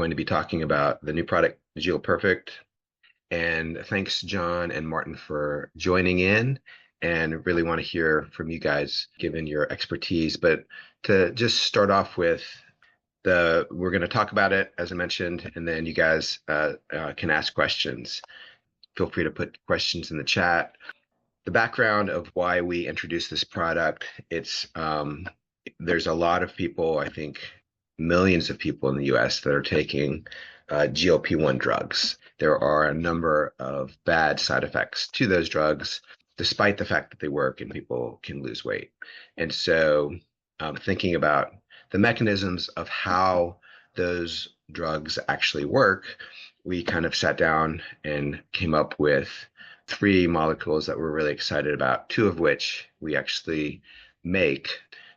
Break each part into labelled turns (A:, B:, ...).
A: going to be talking about the new product, GLPerfect. And thanks, John and Martin, for joining in. And really want to hear from you guys, given your expertise. But to just start off with, we're going to talk about it, as I mentioned, and then you guys can ask questions. Feel free to put questions in the chat. The background of why we introduced this product, there's a lot of people, I think millions of people in the US that are taking GLP-1 drugs. There are a number of bad side effects to those drugs, despite the fact that they work and people can lose weight. And so thinking about the mechanisms of how those drugs actually work, we kind of sat down and came up with three molecules that we're really excited about, two of which we actually make.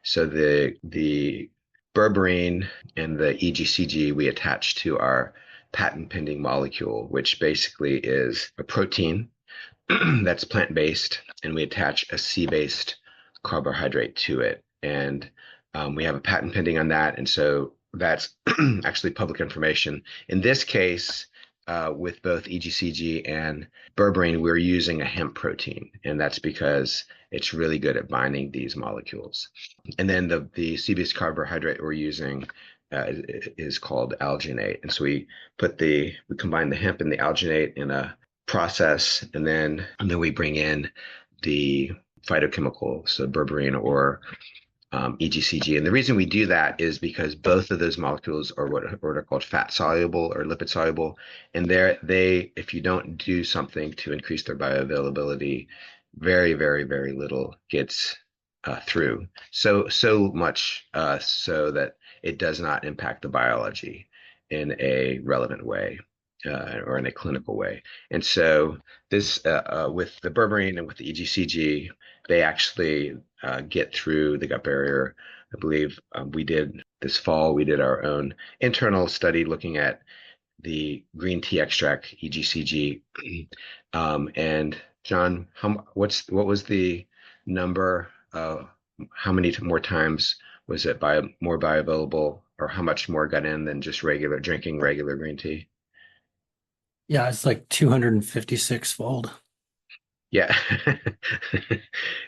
A: So the berberine and the EGCG we attach to our patent pending molecule, which basically is a protein that's plant-based, and we attach a sea-based carbohydrate to it. And we have a patent pending on that. And so that's actually public information. In this case, with both EGCG and berberine, we're using a hemp protein, and that's because it's really good at binding these molecules. And then the sea-based carbohydrate we're using is called alginate, and so we combine the hemp and the alginate in a process, and then we bring in the phytochemical, so berberine or EGCG. And the reason we do that is because both of those molecules are what are called fat soluble or lipid soluble. And if you don't do something to increase their bioavailability, very, very, very little gets through. So much so that it does not impact the biology in a relevant way. Or in a clinical way. And so this, with the berberine and with the EGCG, they actually get through the gut barrier. I believe we did our own internal study looking at the green tea extract EGCG. And John, what was the number? How many more times was it more bioavailable, or how much more got in than just drinking regular green tea?
B: Yeah, it's like 256 fold.
A: Yeah.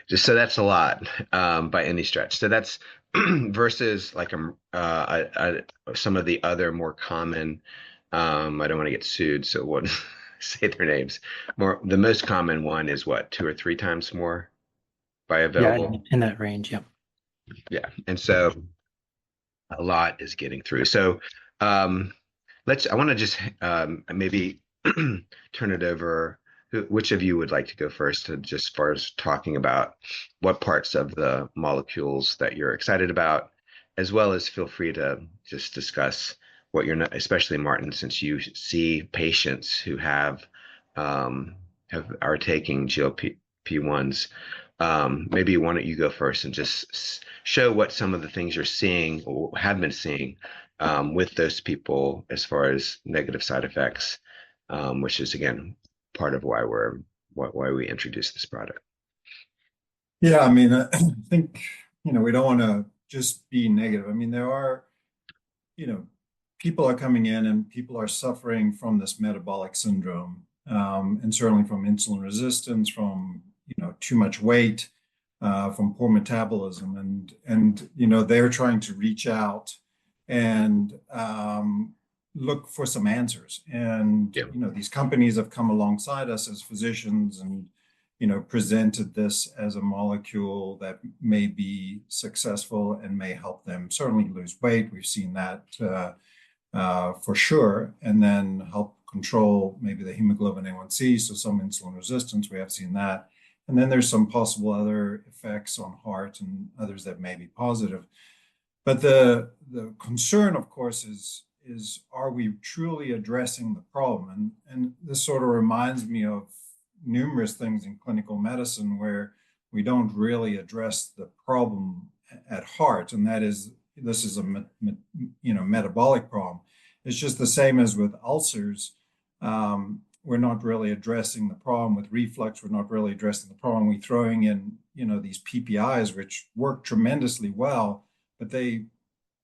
A: Just so that's a lot by any stretch. So that's versus like some of the other more common, I don't want to get sued, so I won't say their names. The most common one is what, two or three times more
B: Yeah,
A: bioavailable?
B: in that range. Yep.
A: Yeah. And so a lot is getting through. So um, I want to just maybe turn it over. Which of you would like to go first to just as far as talking about what parts of the molecules that you're excited about, as well as feel free to just discuss what you're not, especially Martin, since you see patients who are taking GLP-1s. Maybe why don't you go first and just show what some of the things you're seeing or have been seeing with those people as far as negative side effects, which is again part of why we introduced this product.
C: Yeah, I mean, I think, we don't want to just be negative. I mean, there are, you know, people are coming in and people are suffering from this metabolic syndrome, and certainly from insulin resistance, from, too much weight, from poor metabolism. And they're trying to reach out and look for some answers. And,
A: Yeah.
C: these companies have come alongside us as physicians and, presented this as a molecule that may be successful and may help them certainly lose weight. We've seen that for sure. And then help control maybe the hemoglobin A1C, so some insulin resistance, we have seen that. And then there's some possible other effects on heart and others that may be positive. But the concern, of course, is are we truly addressing the problem? And this sort of reminds me of numerous things in clinical medicine where we don't really address the problem at heart, and that is this is a metabolic problem. It's just the same as with ulcers. We're not really addressing the problem with reflux. We're not really addressing the problem. We're throwing in these PPIs, which work tremendously well, but they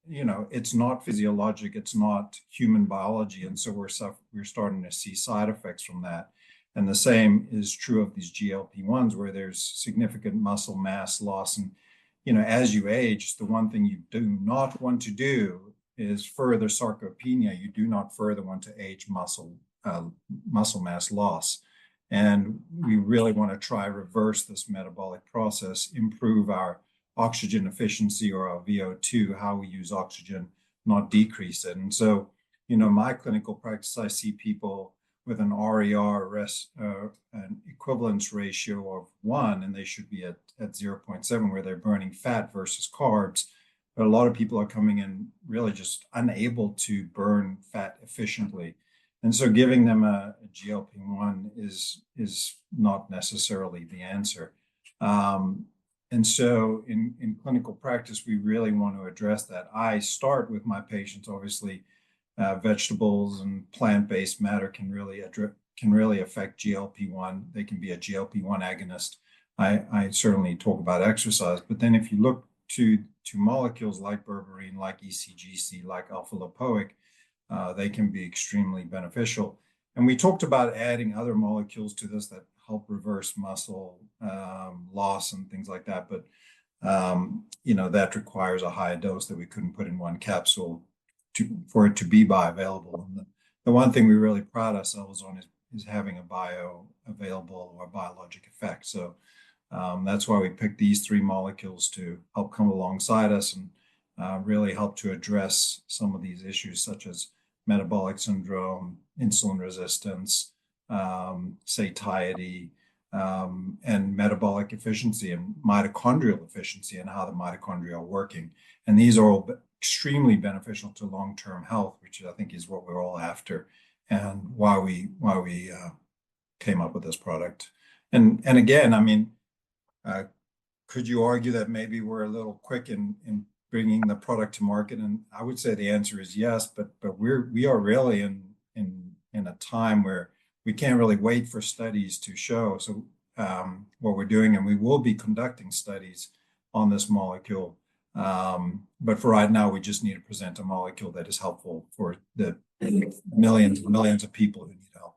C: it's not physiologic, it's not human biology, and so we're starting to see side effects from that. And the same is true of these GLP-1s, where there's significant muscle mass loss. And as you age, the one thing you do not want to do is further sarcopenia. You do not further want to age muscle mass loss. And we really want to try reverse this metabolic process, improve our oxygen efficiency, or our VO2, how we use oxygen, not decrease it. And so, my clinical practice, I see people with an RER, an equivalence ratio of 1, and they should be at 0.7, where they're burning fat versus carbs. But a lot of people are coming in really just unable to burn fat efficiently. And so giving them a GLP-1 is not necessarily the answer. And so in clinical practice, we really want to address that. I start with my patients, obviously, vegetables and plant-based matter can really affect GLP-1. They can be a GLP-1 agonist. I certainly talk about exercise, but then if you look to molecules like berberine, like ECGC, like alpha-lipoic, they can be extremely beneficial. And we talked about adding other molecules to this that help reverse muscle loss and things like that. But, that requires a high dose that we couldn't put in one capsule for it to be bioavailable. And the one thing we really pride ourselves on is having a bioavailable or biologic effect. So that's why we picked these 3 molecules to help come alongside us and really help to address some of these issues, such as metabolic syndrome, insulin resistance, satiety, and metabolic efficiency and mitochondrial efficiency, and how the mitochondria are working. And these are all extremely beneficial to long-term health, which I think is what we're all after, and why we came up with this product. And again, I mean, could you argue that maybe we're a little quick in bringing the product to market? And I would say the answer is yes, but we are really in a time where we can't really wait for studies to show. So what we're doing, and we will be conducting studies on this molecule. But for right now, we just need to present a molecule that is helpful for the millions and millions of people who need help.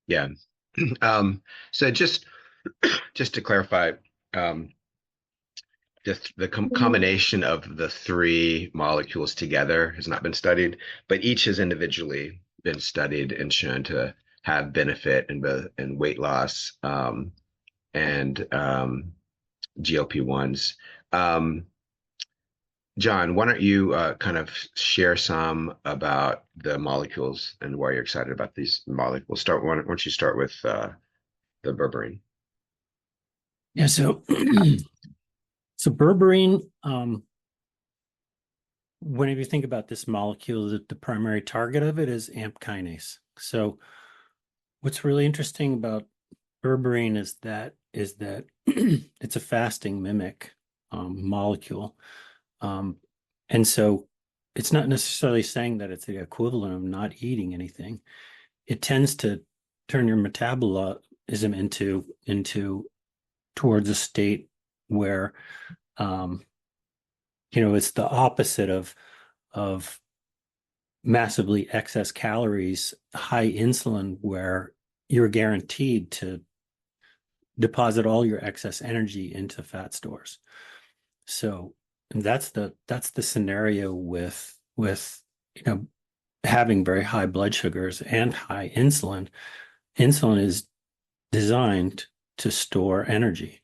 A: Yeah. So just to clarify, the combination of the 3 molecules together has not been studied, but each has individually been studied and shown to have benefit in weight loss and GLP-1s. John, why don't you kind of share some about the molecules and why you're excited about these molecules? Why don't you start with the berberine?
B: Yeah, so berberine, whenever you think about this molecule, the primary target of it is AMP kinase. So what's really interesting about berberine is that it's a fasting mimic molecule. And so it's not necessarily saying that it's the equivalent of not eating anything. It tends to turn your metabolism towards a state where it's the opposite of massively excess calories, high insulin, where you're guaranteed to deposit all your excess energy into fat stores. So that's the scenario with having very high blood sugars and high insulin. Insulin is designed to store energy.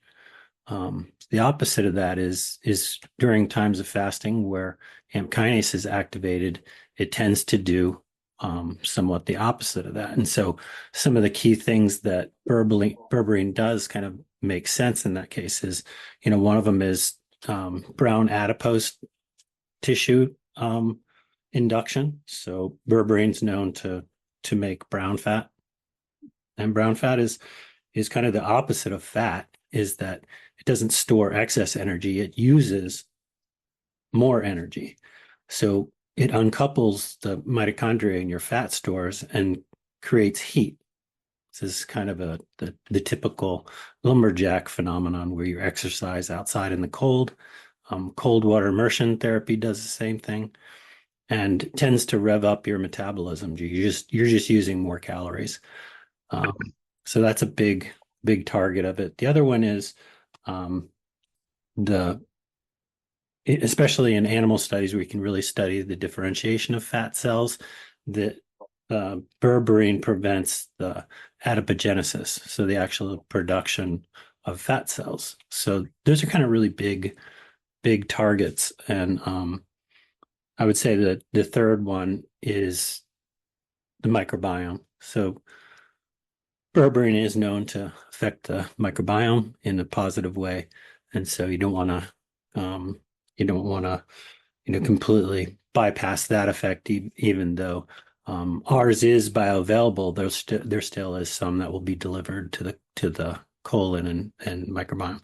B: The opposite of that is during times of fasting where AMP kinase is activated, it tends to do somewhat the opposite of that. And so some of the key things that berberine does kind of make sense in that case is, one of them is brown adipose tissue induction. So berberine's known to make brown fat. And brown fat is kind of the opposite of fat, is that it doesn't store excess energy, it uses more energy. So it uncouples the mitochondria in your fat stores and creates heat. This is kind of the typical lumberjack phenomenon where you exercise outside in the cold. Cold water immersion therapy does the same thing and tends to rev up your metabolism. You're just using more calories. So that's a big target of it. The other one is um, the especially in animal studies where you can really study the differentiation of fat cells, that berberine prevents the adipogenesis, so the actual production of fat cells. So those are kind of really big targets. And I would say that the third one is the microbiome. So berberine is known to affect the microbiome in a positive way, and so you don't want to completely bypass that effect, even though ours is bioavailable. There still is some that will be delivered to the colon and microbiome.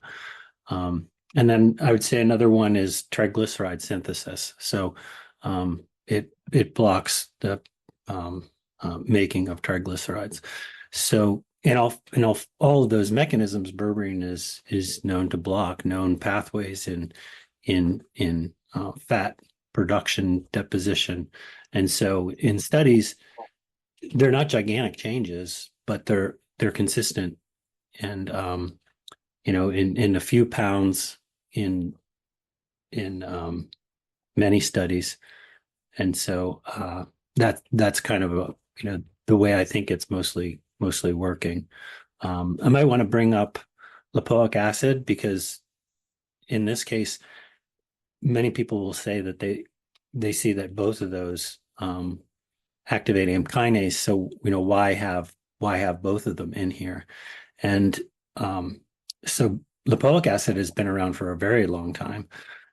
B: And then I would say another one is triglyceride synthesis. So it blocks the making of triglycerides. So all of those mechanisms, berberine is known to block known pathways in fat production deposition. And so in studies, they're not gigantic changes, but they're consistent. And in a few pounds in many studies. And so that's kind of the way I think it's mostly working. I might want to bring up lipoic acid because in this case, many people will say that they see that both of those activate AMP kinase. So why have both of them in here? And so lipoic acid has been around for a very long time.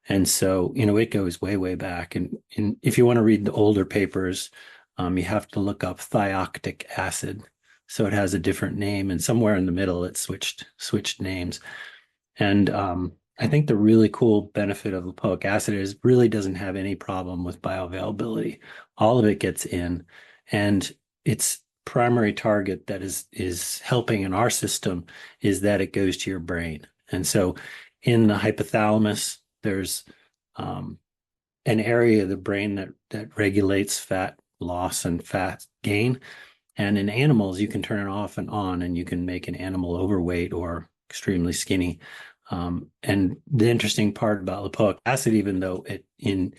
B: And so, it goes way back. And if you want to read the older papers, you have to look up thioctic acid. So it has a different name, and somewhere in the middle it switched names. And I think the really cool benefit of lipoic acid is it really doesn't have any problem with bioavailability. All of it gets in, and its primary target that is helping in our system is that it goes to your brain. And so in the hypothalamus, there's an area of the brain that regulates fat loss and fat gain. And in animals, you can turn it off and on, and you can make an animal overweight or extremely skinny. And the interesting part about lipoic acid, even though it in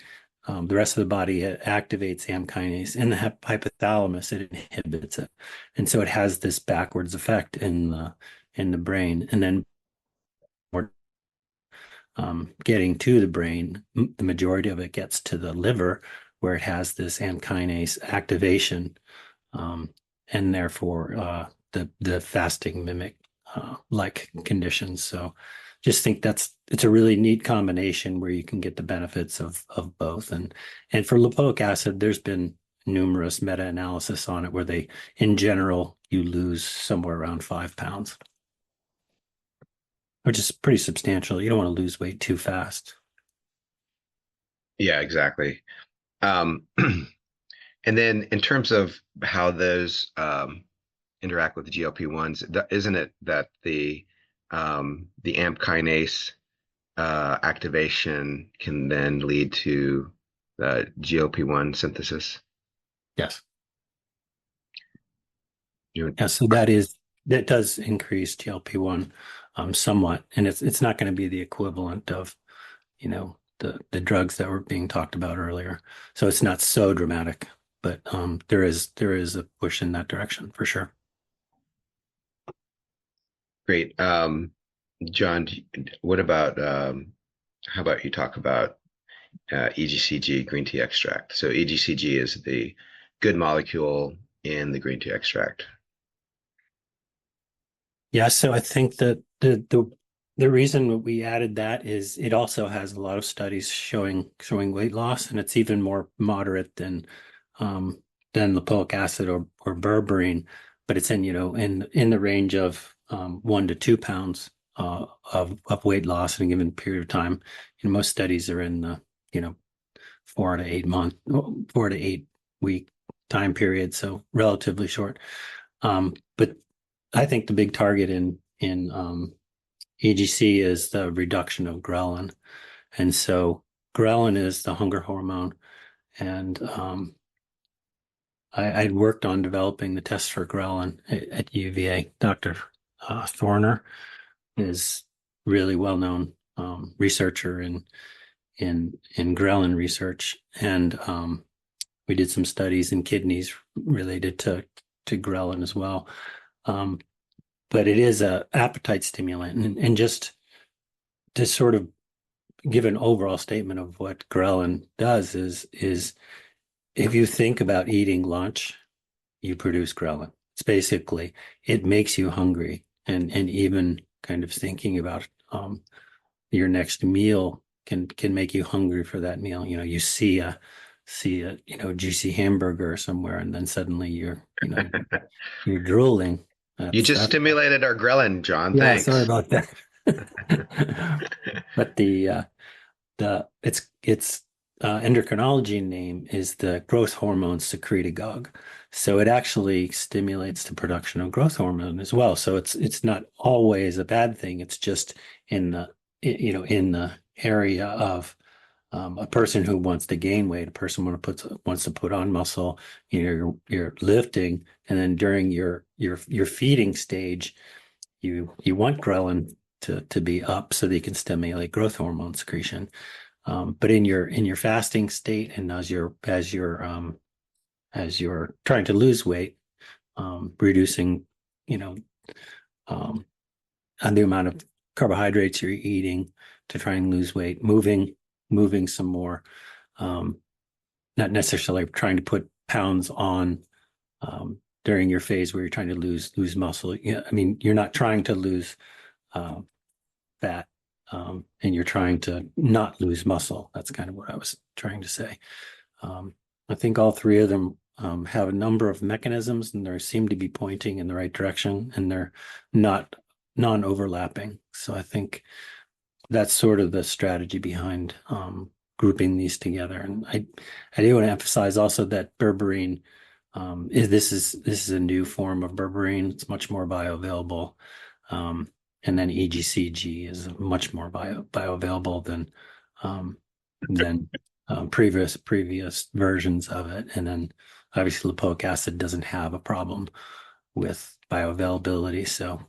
B: the rest of the body it activates AMP kinase, in the hypothalamus it inhibits it, and so it has this backwards effect in the brain. And then more getting to the brain, the majority of it gets to the liver, where it has this AMP kinase activation, and therefore the fasting mimic like conditions. So just think it's a really neat combination where you can get the benefits of both. And for lipoic acid, there's been numerous meta-analysis on it where in general, you lose somewhere around 5 pounds, which is pretty substantial. You don't want to lose weight too fast.
A: Yeah, exactly. And then in terms of how those interact with the GLP-1s, isn't it that the AMP kinase activation can then lead to the GLP-1 synthesis?
B: Yes.
A: Yeah,
B: so that does increase GLP-1 somewhat, and it's not going to be the equivalent of the drugs that were being talked about earlier. So it's not so dramatic, but there is a push in that direction for sure.
A: great. John, what about how about you talk about EGCG green tea extract? So EGCG is the good molecule in the green tea extract.
B: Yeah, so I think that the reason we added that is it also has a lot of studies showing weight loss, and it's even more moderate than lipoic acid or berberine, but it's in the range of 1 to 2 pounds of weight loss in a given period of time. Most studies are in the 4 to 8 week time period, so relatively short. But I think the big target in EGC is the reduction of ghrelin. And so ghrelin is the hunger hormone. And I'd worked on developing the test for ghrelin at UVA. Dr. Thorner is really well-known researcher in ghrelin research, and we did some studies in kidneys related to ghrelin as well. But it is a appetite stimulant, and just to sort of give an overall statement of what ghrelin does is if you think about eating lunch, you produce ghrelin. It's basically, it makes you hungry, and even kind of thinking about your next meal can make you hungry for that meal. You know, you see a juicy hamburger somewhere, and then suddenly you're drooling.
A: You just
B: That's
A: stimulated our ghrelin, John.
B: Yeah, sorry
A: Thanks.
B: about that. But the its endocrinology name is the growth hormone secretagogue. So it actually stimulates the production of growth hormone as well. So it's not always a bad thing. It's just in the area of a person who wants to gain weight, a person wants to put on muscle. You're lifting, and then during your feeding stage, you want ghrelin to be up so that you can stimulate growth hormone secretion. But in your fasting state, and as you're trying to lose weight, reducing, on the amount of carbohydrates you're eating to try and lose weight, moving some more, not necessarily trying to put pounds on during your phase where you're trying to lose muscle. Yeah, I mean, you're not trying to lose fat, and you're trying to not lose muscle. That's kind of what I was trying to say. I think all three of them have a number of mechanisms, and they seem to be pointing in the right direction, and they're not non-overlapping. So I think that's sort of the strategy behind grouping these together. And I do want to emphasize also that berberine this is a new form of berberine. It's much more bioavailable. And then EGCG is much more bioavailable than previous versions of it. And then obviously lipoic acid doesn't have a problem with bioavailability. So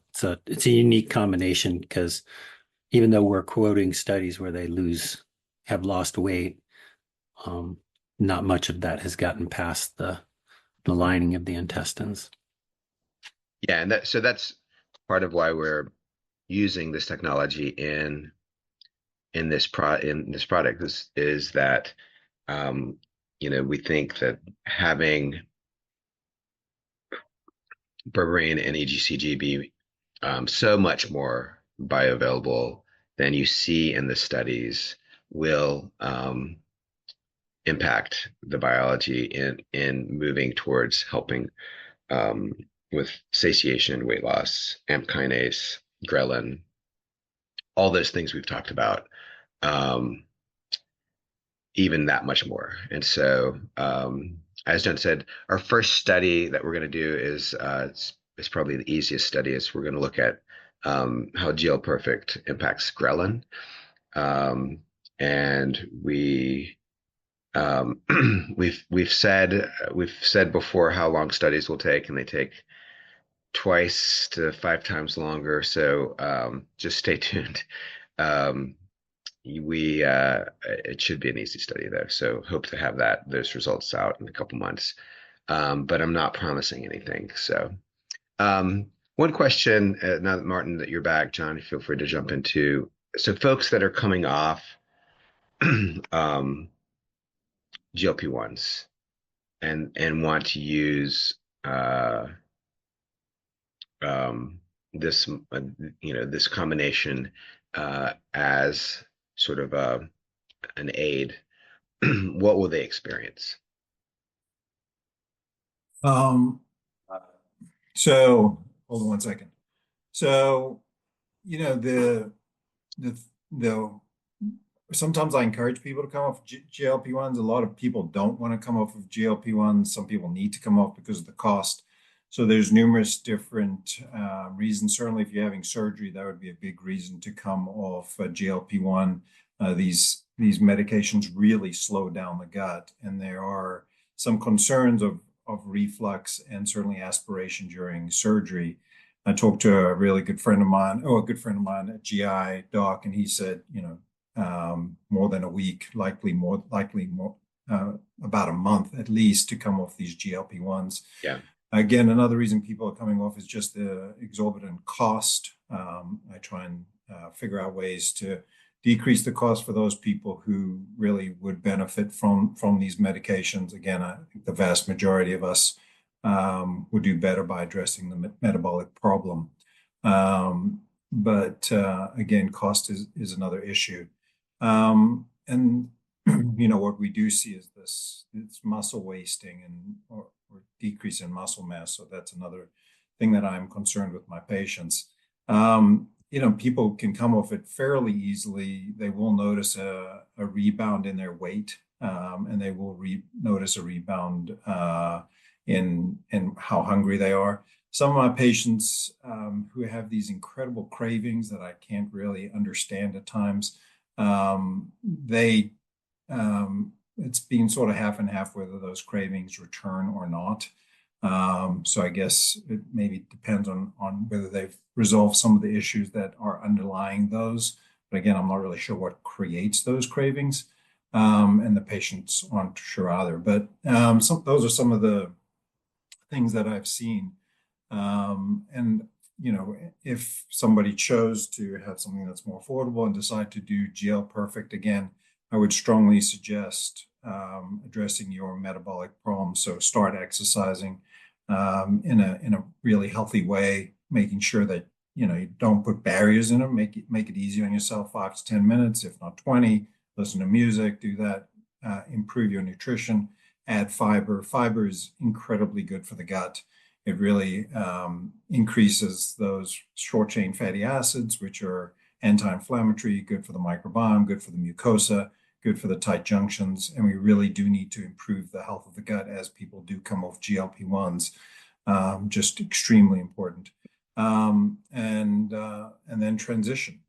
B: it's a unique combination, because even though we're quoting studies where they have lost weight, not much of that has gotten past the lining of the intestines.
A: Yeah, and so that's part of why we're using this technology in this product is that we think that having berberine and EGCG be so much more bioavailable than you see in the studies will impact the biology in moving towards helping with satiation, weight loss, AMP kinase, ghrelin, all those things we've talked about, even that much more. And so, as John said, our first study that we're going to do is it's probably the easiest study. Is we're going to look at how GLPerfect impacts ghrelin, and we've said before how long studies will take, and they take twice to 5 times longer. So just stay tuned. It should be an easy study though. So hope to have those results out in a couple months. But I'm not promising anything. So one question, now that Martin, that you're back, John, feel free to jump into. So folks that are coming off GLP-1s and want to use this this combination as sort of an aid, what will they experience?
C: So hold on one second. So, the sometimes I encourage people to come off GLP-1s. A lot of people don't want to come off of GLP-1s. Some people need to come off because of the cost. So there's numerous different reasons. Certainly, if you're having surgery, that would be a big reason to come off GLP-1. these medications really slow down the gut, and there are some concerns of reflux and certainly aspiration during surgery. I talked to a really good friend of mine, a good friend of mine, a GI doc, and he said, more than a week, likely more, about a month at least to come off these GLP-1s.
A: Yeah.
C: Again, another reason people are coming off is just the exorbitant cost. I try and figure out ways to decrease the cost for those people who really would benefit from these medications. Again, I think the vast majority of us would do better by addressing the metabolic problem. But again, cost is another issue. And what we do see is this muscle wasting or decrease in muscle mass. So that's another thing that I'm concerned with my patients. People can come off it fairly easily. They will notice a rebound in their weight, and they will notice a rebound in how hungry they are. Some of my patients who have these incredible cravings that I can't really understand at times, it's been sort of half and half whether those cravings return or not. So I guess it maybe depends on whether they've resolved some of the issues that are underlying those. But again, I'm not really sure what creates those cravings, and the patients aren't sure either. But those are some of the things that I've seen. And if somebody chose to have something that's more affordable and decide to do GLPerfect again, I would strongly suggest addressing your metabolic problems. So start exercising in a really healthy way, making sure that you don't put barriers in it. Make it easy on yourself. 5 to 10 minutes, if not 20. Listen to music. Do that. Improve your nutrition. Add fiber. Fiber is incredibly good for the gut. It really increases those short chain fatty acids, which are anti-inflammatory, good for the microbiome, good for the mucosa, good for the tight junctions. And we really do need to improve the health of the gut as people do come off GLP-1s. Just extremely important. And then transition.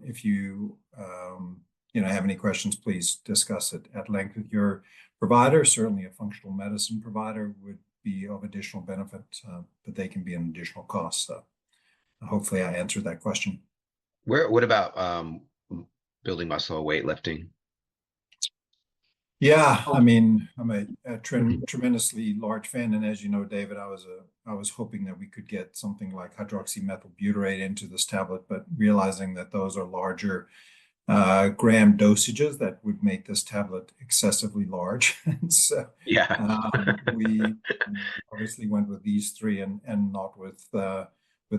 C: If you have any questions, please discuss it at length with your provider. Certainly a functional medicine provider would be of additional benefit, but they can be an additional cost. So hopefully I answered that question.
A: What about building muscle, weightlifting?
C: Yeah, I mean, I'm a tremendously large fan, and as you know, David, I was hoping that we could get something like hydroxymethylbutyrate into this tablet, but realizing that those are larger gram dosages that would make this tablet excessively large. And so
A: Yeah.
C: we obviously went with these three and not with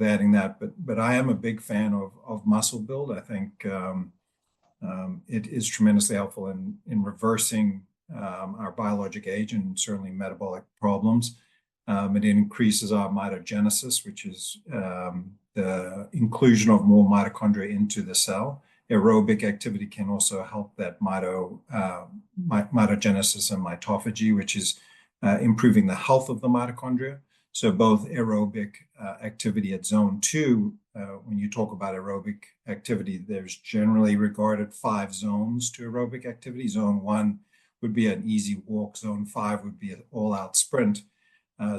C: adding that. But I am a big fan of muscle build. I think it is tremendously helpful in reversing our biologic age and certainly metabolic problems. It increases our mitogenesis, which is the inclusion of more mitochondria into the cell. Aerobic activity can also help that mitogenesis and mitophagy, which is improving the health of the mitochondria. So both aerobic activity at zone 2, when you talk about aerobic activity, there's generally regarded 5 zones to aerobic activity. Zone 1 would be an easy walk. Zone 5 would be an all-out sprint.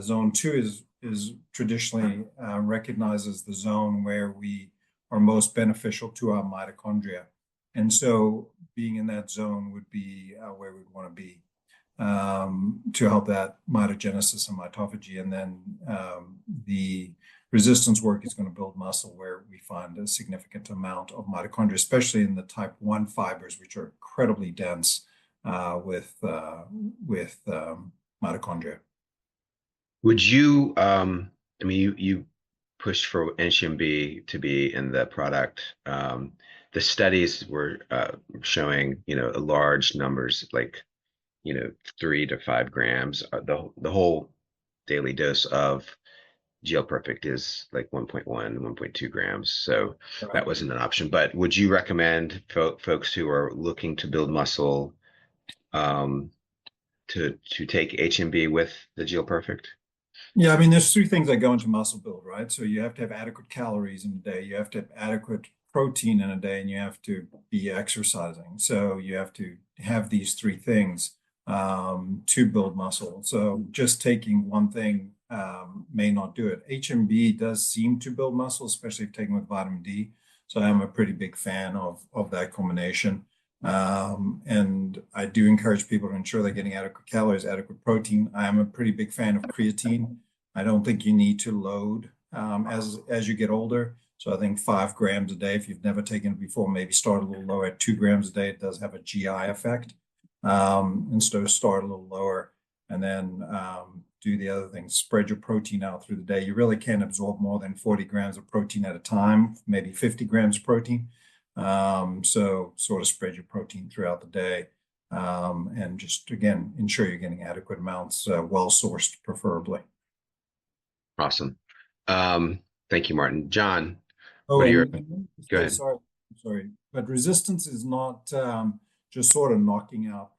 C: Zone 2 is traditionally recognized as the zone where we are most beneficial to our mitochondria. And so being in that zone would be where we'd want to be to help that mitogenesis and mitophagy. And then the resistance work is going to build muscle where we find a significant amount of mitochondria, especially in the type 1 fibers, which are incredibly dense with mitochondria.
A: Would you, you pushed for NCMB to be in the product. The studies were showing, large numbers, like, 3 to 5 grams. The whole daily dose of GLPerfect is like 1.1, 1.2 grams. So that wasn't an option. But would you recommend folks who are looking to build muscle to take HMB with the GLPerfect?
C: Yeah, I mean, there's 3 things that go into muscle build, right? So you have to have adequate calories in a day. You have to have adequate protein in a day and you have to be exercising. So you have to have these three things to build muscle. So just taking one thing may not do it. HMB does seem to build muscle, especially if taken with vitamin D. So I'm a pretty big fan of that combination. And I do encourage people to ensure they're getting adequate calories, adequate protein. I am a pretty big fan of creatine. I don't think you need to load as you get older. So I think 5 grams a day, if you've never taken it before, maybe start a little lower at 2 grams a day. It does have a GI effect. And so start a little lower and then do the other things. Spread your protein out through the day. You really can't absorb more than 40 grams of protein at a time, maybe 50 grams of protein. So sort of spread your protein throughout the day. And just, again, ensure you're getting adequate amounts, well sourced, preferably.
A: Awesome. Thank you, Martin. John,
C: Oh,
A: what are your,
C: and
A: go
C: say,
A: ahead.
C: sorry, but resistance is not just sort of knocking out,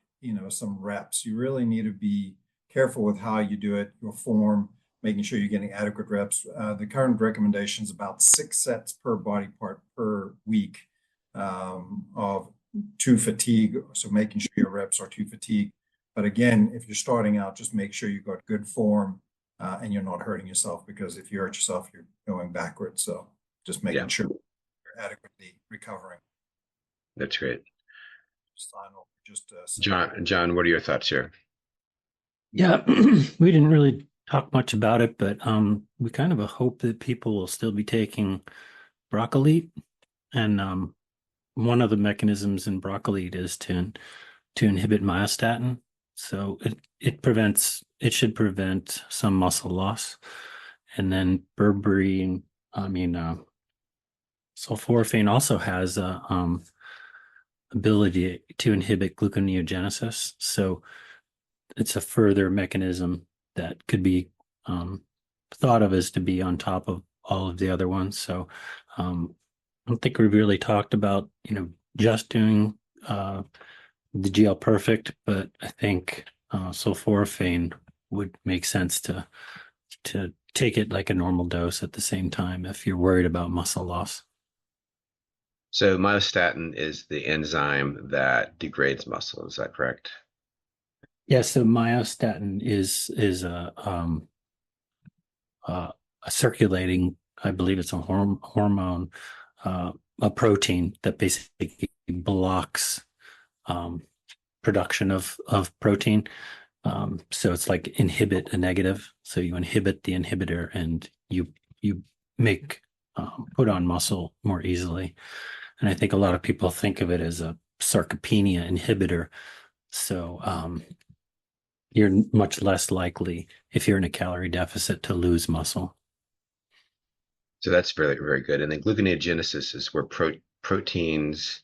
C: some reps. You really need to be careful with how you do it, your form, making sure you're getting adequate reps. The current recommendation is about 6 sets per body part per week of to fatigue. So making sure your reps are to fatigue. But again, if you're starting out, just make sure you've got good form and you're not hurting yourself, because if you hurt yourself, you're going backwards. So just making
A: Yeah,
C: sure you're adequately recovering.
A: that's great.
C: Sign off. Just
A: John, what are your thoughts here?
B: Yeah, we didn't really talk much about it, but we kind of hope that people will still be taking broccoli, and one of the mechanisms in broccoli is to inhibit myostatin. So it should prevent some muscle loss. And then berberine, I mean, sulforaphane also has a ability to inhibit gluconeogenesis. So it's a further mechanism that could be thought of as to be on top of all of the other ones. So I don't think we've really talked about, just doing the GLPerfect, but I think sulforaphane would make sense to take it like a normal dose at the same time if you're worried about muscle loss.
A: So myostatin is the enzyme that degrades muscle. Is that correct?
B: Yeah, so myostatin is a circulating, I believe it's a hormone, a protein that basically blocks production of protein. So it's like inhibit a negative. So you inhibit the inhibitor, and you make put on muscle more easily. And I think a lot of people think of it as a sarcopenia inhibitor. So you're much less likely, if you're in a calorie deficit, to lose muscle.
A: So that's very, very good. And then gluconeogenesis is where proteins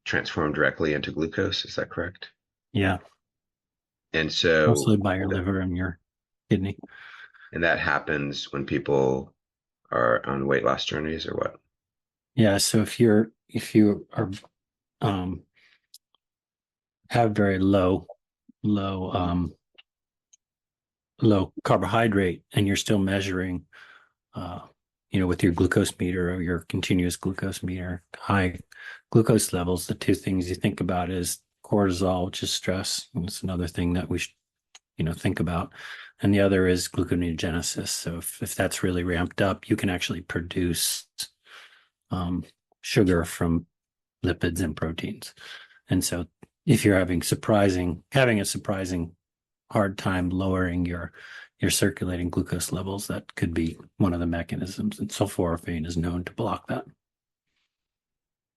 A: transform directly into glucose. Is that correct?
B: Yeah,
A: And so,
B: mostly by your liver and your kidney.
A: and that happens when people are on weight loss journeys or what?
B: Yeah, so if you are um, have very low low carbohydrate, and you're still measuring uh, with your glucose meter or your continuous glucose meter, high glucose levels, the two things you think about is cortisol, which is stress, and it's another thing that we should, think about. And the other is gluconeogenesis. So if that's really ramped up, you can actually produce sugar from lipids and proteins. And so if you're having a surprising hard time lowering your circulating glucose levels, that could be one of the mechanisms. And sulforaphane is known to block that.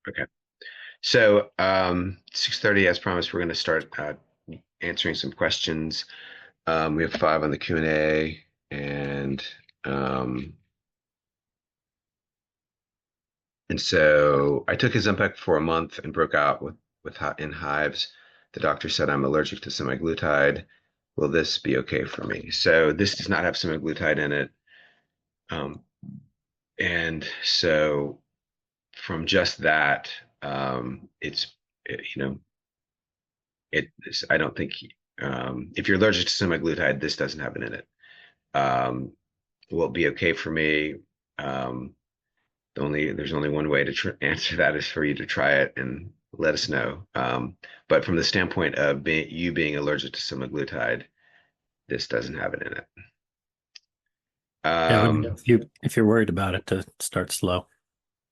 A: Okay. So 6:30, as promised, we're going to start answering some questions. We have 5 on the Q&A, and so I took Ozempic for a month and broke out in hives. The doctor said I'm allergic to semaglutide. Will this be okay for me? So this does not have semaglutide in it. And so from just that, you know, I don't think, if you're allergic to semaglutide, this doesn't have it in it. Will it be okay for me? There's only one way to answer that is for you to try it and let us know. But from the standpoint of you being allergic to semaglutide, this doesn't have it in it.
B: Yeah, but
A: Um,
B: if you're worried about it, to start slow.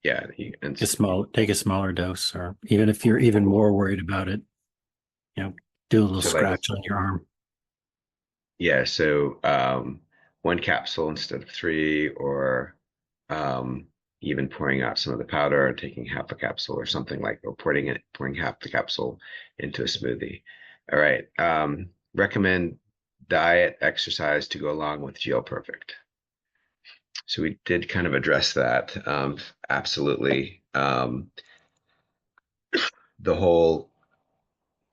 A: yeah,
B: Take a smaller dose, or even if you're even more worried about it, you know, do a little
A: so like
B: scratch on your arm.
A: yeah, so one capsule instead of three, or um, even pouring out some of the powder and taking half a capsule or something like, or pouring half the capsule into a smoothie. All right. Recommend diet, exercise to go along with GLPerfect. So we did kind of address that. Absolutely. The whole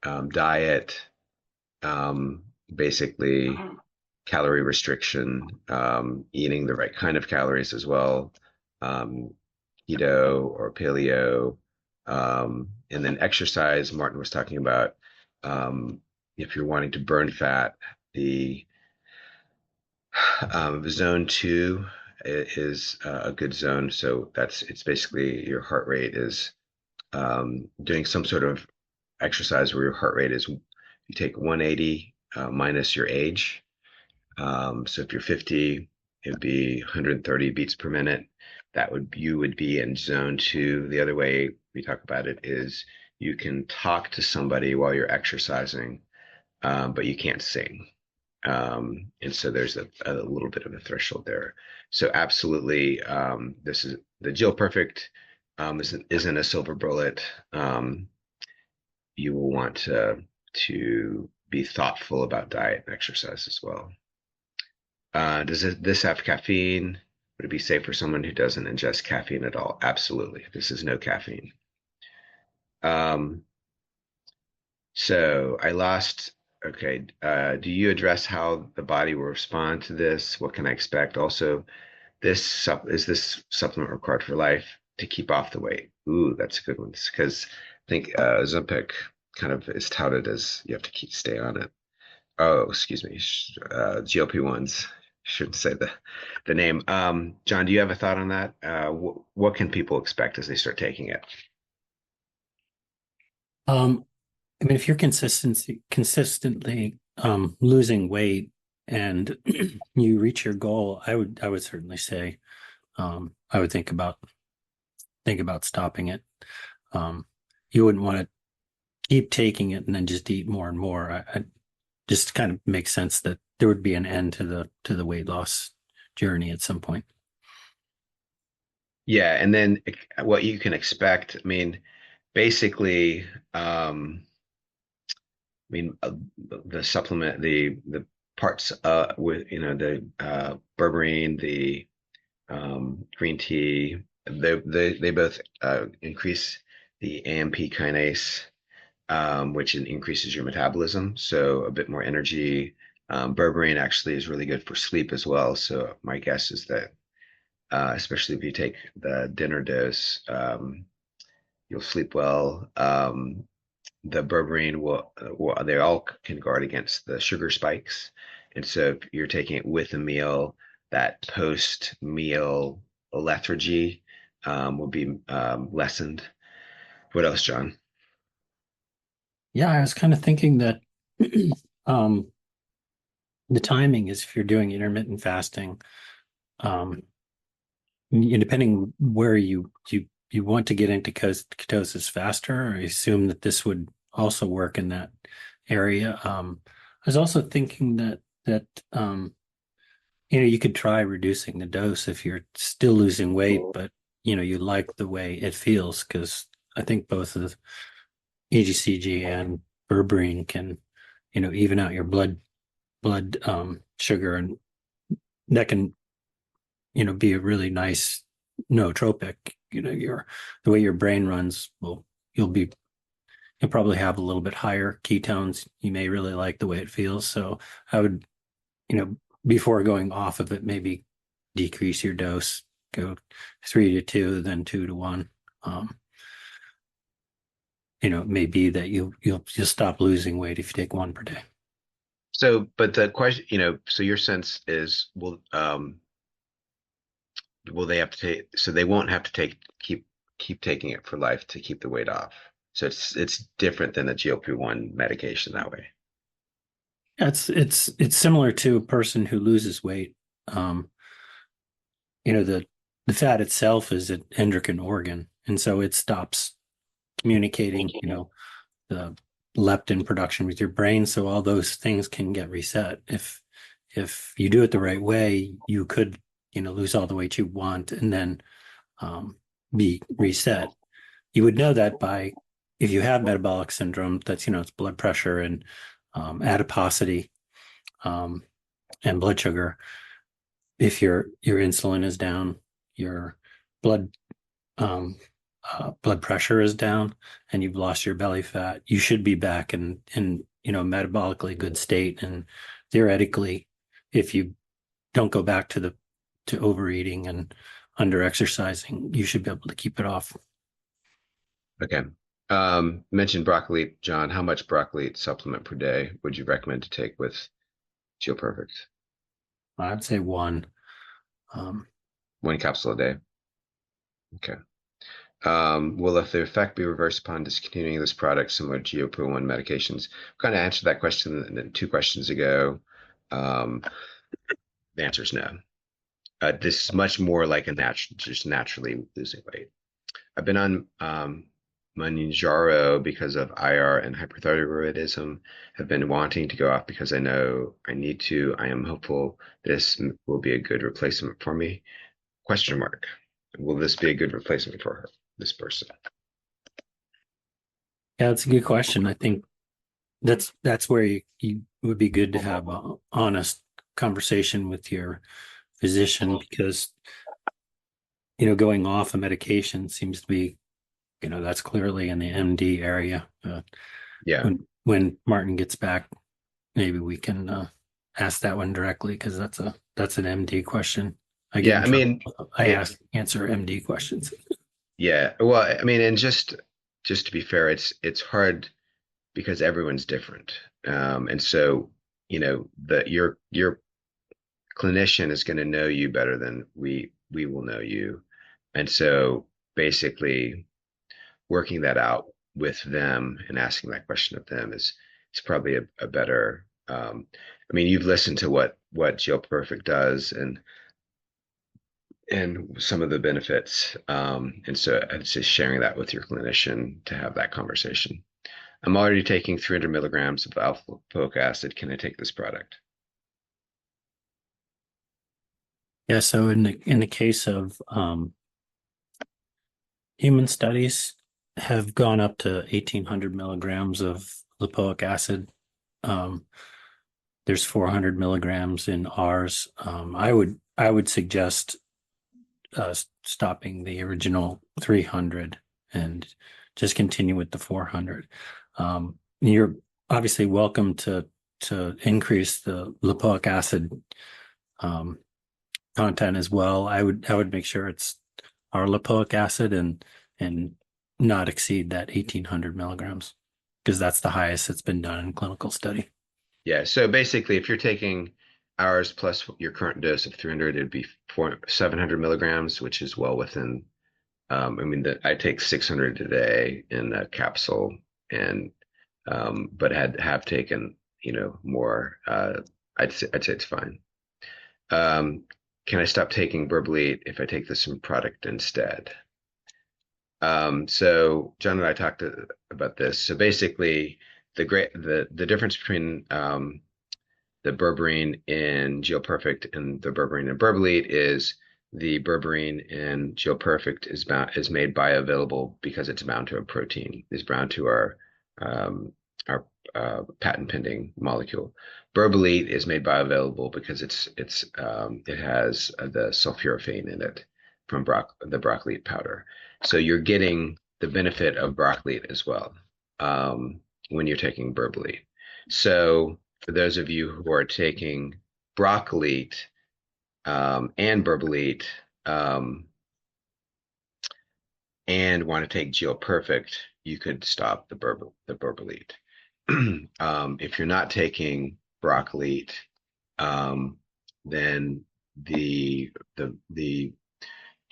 A: diet, um, basically calorie restriction, eating the right kind of calories as well, um, keto or paleo, and then exercise. Martin was talking about if you're wanting to burn fat, the zone two is a good zone. So it's basically your heart rate is doing some sort of exercise where your heart rate is, you take 180 minus your age. So if you're 50, it'd be 130 beats per minute. You would be in zone two. The other way we talk about it is you can talk to somebody while you're exercising, but you can't sing. And so there's a little bit of a threshold there. So absolutely, this is the Jill Perfect, isn't a silver bullet. You will want to be thoughtful about diet and exercise as well. This have caffeine? Would it be safe for someone who doesn't ingest caffeine at all? Absolutely. This is no caffeine. Um, so I lost. Okay. Do you address how the body will respond to this? What can I expect? Also, is this supplement required for life to keep off the weight? Ooh, that's a good one. Because I think Ozempic kind of is touted as you have to stay on it. Oh, excuse me. GLP-1s. Shouldn't say the name. John, do you have a thought on that? What can people expect as they start taking it?
B: Um, I mean, if you're consistently losing weight and you reach your goal, I would certainly say I would think about stopping it. You wouldn't want to keep taking it and then just eat more and more. I just kind of makes sense that there would be an end to the weight loss journey at some point.
A: Yeah, and then what you can expect. I mean, basically, I mean, the supplement, the parts with the berberine, the green tea, they both increase the AMP kinase, which increases your metabolism, so a bit more energy. Berberine actually is really good for sleep as well. So my guess is that, especially if you take the dinner dose, you'll sleep well. The berberine they all can guard against the sugar spikes, and so if you're taking it with a meal, that post-meal lethargy will be lessened. What else, John?
B: Yeah, I was kind of thinking that um, the timing is if you're doing intermittent fasting, um, depending where you want to get into ketosis faster, I assume that this would also work in that area. I was also thinking that you could try reducing the dose if you're still losing weight, but you like the way it feels, because I think both of EGCG and berberine can even out your blood sugar, and that can be a really nice nootropic. Your the way your brain runs will you'll be you'll probably have a little bit higher ketones. You may really like the way it feels. So I would, before going off of it, maybe decrease your dose, go 3 to 2, then 2 to 1. Um, it may be that you'll stop losing weight if you take one per day.
A: So, but the question, so your sense is, well, will they have to take? So they won't have to keep taking it for life to keep the weight off. So it's different than the GLP-1 medication that way.
B: It's similar to a person who loses weight. Um, the fat itself is an endocrine organ, and so it stops communicating, the leptin production with your brain, so all those things can get reset. If you do it the right way, you could, lose all the weight you want and then um, be reset. You would know that by if you have metabolic syndrome, that's it's blood pressure and adiposity um, and blood sugar. If your insulin is down, your blood um, blood pressure is down, and you've lost your belly fat, you should be back in metabolically good state. And theoretically, if you don't go back to overeating and under exercising, you should be able to keep it off.
A: Okay. Mentioned broccoli, John. How much broccoli supplement per day would you recommend to take with GeoPerfect?
B: I'd say one. Um,
A: One capsule a day. Okay. Will the effect be reversed upon discontinuing this product similar to GLP-1 medications? Kind of answered that question 2 questions ago. Um, the answer is no. This is much more like just naturally losing weight. I've been on Manjaro because of IR and hyperthyroidism. Have been wanting to go off because I know I need to. I am hopeful this will be a good replacement for me. Question mark. Will this be a good replacement for her, this person?
B: yeah, that's a good question. I think that's where you would be good to have an honest conversation with your physician, because going off a medication seems to be, that's clearly in the MD area.
A: Yeah.
B: When Martin gets back, maybe we can ask that one directly, because that's an MD question. I get
A: Yeah.
B: in
A: I
B: trouble.
A: mean,
B: I
A: it,
B: answer MD questions.
A: yeah. Well, I mean, and just to be fair, it's hard because everyone's different. And so, your clinician is going to know you better than we will know you. And so basically working that out with them and asking that question of them is probably a better I mean, you've listened to what GeoPerfect does and some of the benefits. And so it's just sharing that with your clinician to have that conversation. I'm already taking 300 milligrams of alpha lipoic acid. Can I take this product?
B: Yeah. So in the case of human studies have gone up to 1,800 milligrams of lipoic acid. Um, there's 400 milligrams in ours. I would suggest stopping the original 300 and just continue with the 400. You're obviously welcome to increase the lipoic acid um, content as well. I would make sure it's our lipoic acid and not exceed that 1,800 milligrams, because that's the highest that's been done in clinical study.
A: Yeah. So basically, if you're taking ours plus your current dose of 300, it'd be 700 milligrams, which is well within. I mean, I take 600 today in a capsule, and but have taken more. I'd say it's fine. Um, can I stop taking berberine if I take this product instead? So John and I talked about this. So basically, the difference between the berberine in GeoPerfect and the berberine in berberine is the berberine in GeoPerfect is made bioavailable because it's bound to a protein. It's bound to um, our patent pending molecule. Berberine is made bioavailable because it has the sulforaphane in it from the broccoli powder. So you're getting the benefit of broccoli as well when you're taking berberine. So for those of you who are taking broccoli and berberine and want to take GeoPerfect, you could stop the berberine. If you're not taking broccoli, um, then the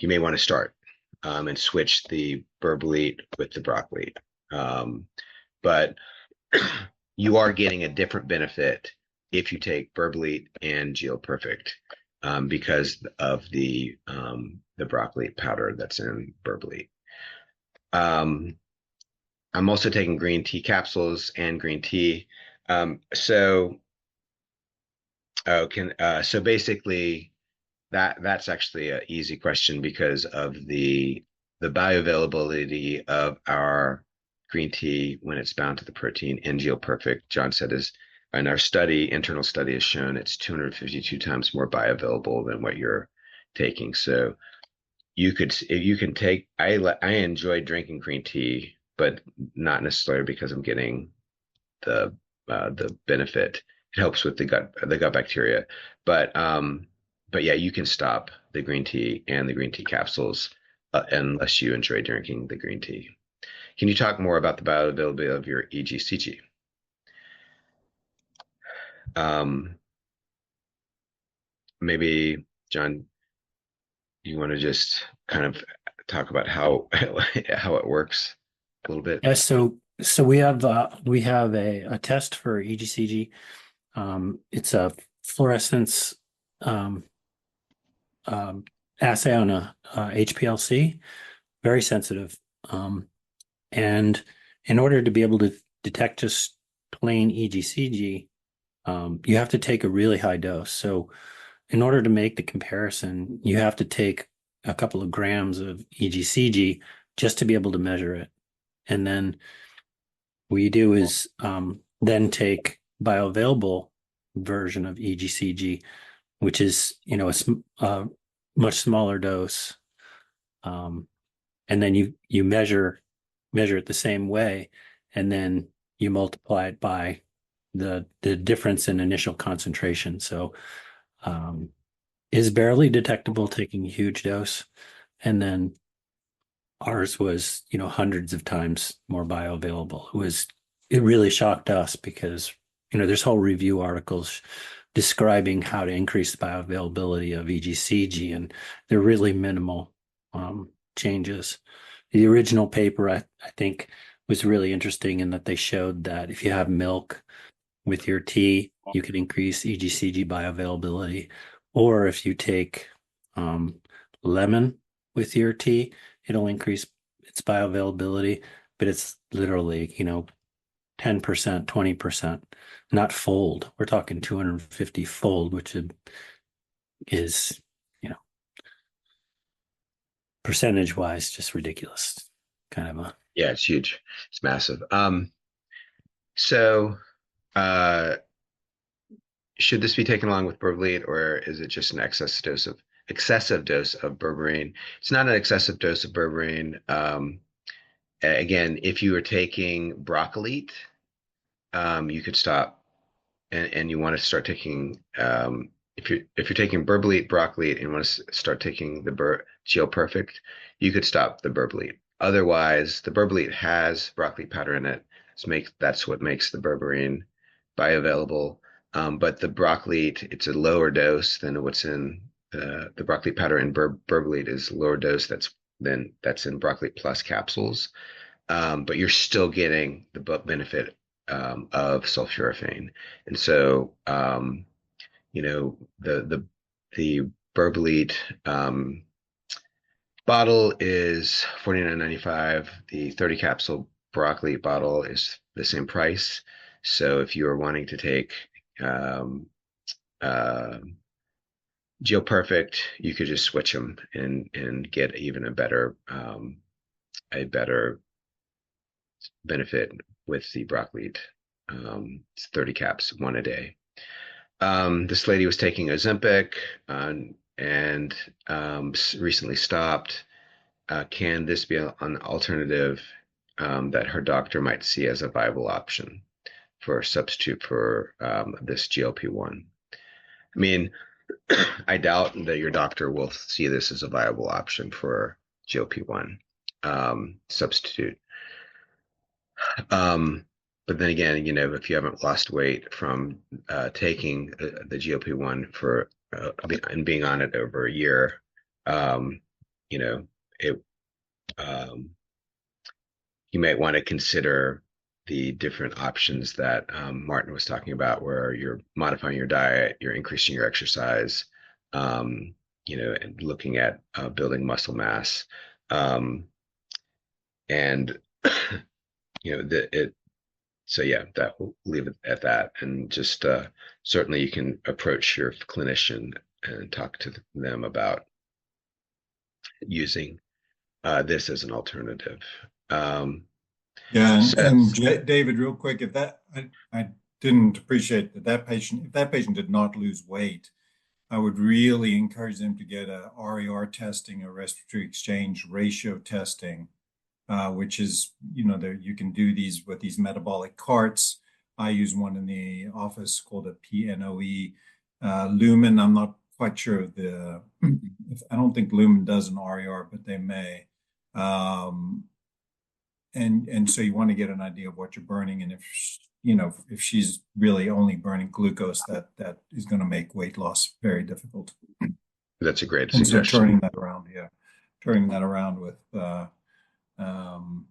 A: you may want to start and switch the berbolete with the broccoli. But you are getting a different benefit if you take berbolete and GLPerfect because of the broccoli powder that's in berbolete. Um, I'm also taking green tea capsules and green tea. So so basically that's actually an easy question because of the bioavailability of our green tea when it's bound to the protein in GeoPerfect. John said is in our internal study has shown it's 252 times more bioavailable than what you're taking. So you can take I enjoy drinking green tea, but not necessarily because I'm getting the the benefit. It helps with the gut bacteria, but yeah, you can stop the green tea and the green tea capsules unless you enjoy drinking the green tea. Can you talk more about the bioavailability of your EGCG? Um, Maybe John, you want to just kind of talk about how how it works a little bit?
B: Yeah, so we have a test for EGCG. It's a fluorescence um, um, assay on a HPLC, very sensitive. And in order to be able to detect just plain EGCG, you have to take a really high dose. So in order to make the comparison, you have to take a couple of grams of EGCG just to be able to measure it. And then what you do is then take bioavailable version of EGCG, which is, a much smaller dose. Um, and then you measure it the same way, and then you multiply it by the difference in initial concentration. So is barely detectable taking a huge dose, and then ours was, hundreds of times more bioavailable. It really shocked us because, there's whole review articles describing how to increase the bioavailability of EGCG, and they're really minimal changes. The original paper, I think, was really interesting in that they showed that if you have milk with your tea, you could increase EGCG bioavailability. Or if you take lemon with your tea, it'll increase its bioavailability, but it's literally, 10%, 20%, not fold. We're talking 250 fold, which is, you know, percentage wise, just ridiculous. Kind of a
A: Yeah, it's huge. It's massive. So uh, should this be taken along with berberine, or is it just an excessive dose of berberine? It's not an excessive dose of berberine. Again, if you were taking broccoli, you could stop and you want to start taking if you're taking berberine broccoli and you want to start taking the GeoPerfect, you could stop the berberine. Otherwise, the berberine has broccoli powder in it. That's what makes the berberine bioavailable. But the broccoli, it's a lower dose than what's in the broccoli powder, and berberine is lower dose that's in broccoli plus capsules. But you're still getting the benefit of sulforaphane. And so, the berbolete bottle is $49.95. The 30 capsule broccoli bottle is the same price. So if you are wanting to take um, uh, GeoPerfect, you could just switch them and get even a better benefit with the broccoli. It's 30 caps, one a day. This lady was taking Ozempic and recently stopped. Can this be an alternative that her doctor might see as a viable option for a substitute for this GLP-1? I mean, I doubt that your doctor will see this as a viable option for GLP-1 substitute. But then again, if you haven't lost weight from taking the GLP-1 for and being on it over a year, you know, it um, you might want to consider the different options that Martin was talking about, where you're modifying your diet, you're increasing your exercise, um, and looking at building muscle mass. Um, and so yeah, that we'll leave it at that. And just certainly you can approach your clinician and talk to them about using this as an alternative. Um,
C: Yeah,
A: so
C: David, real quick, if that I didn't appreciate that patient, if that patient did not lose weight, I would really encourage them to get a RER testing, a respiratory exchange ratio testing, which is, there you can do these with these metabolic carts. I use one in the office called a PNOE. Lumen, I'm not quite sure of I don't think Lumen does an RER, but they may. Um, and so you want to get an idea of what you're burning, and if she's really only burning glucose, that is going to make weight loss very difficult.
A: that's a great
C: And so
A: suggestion.
C: turning that around with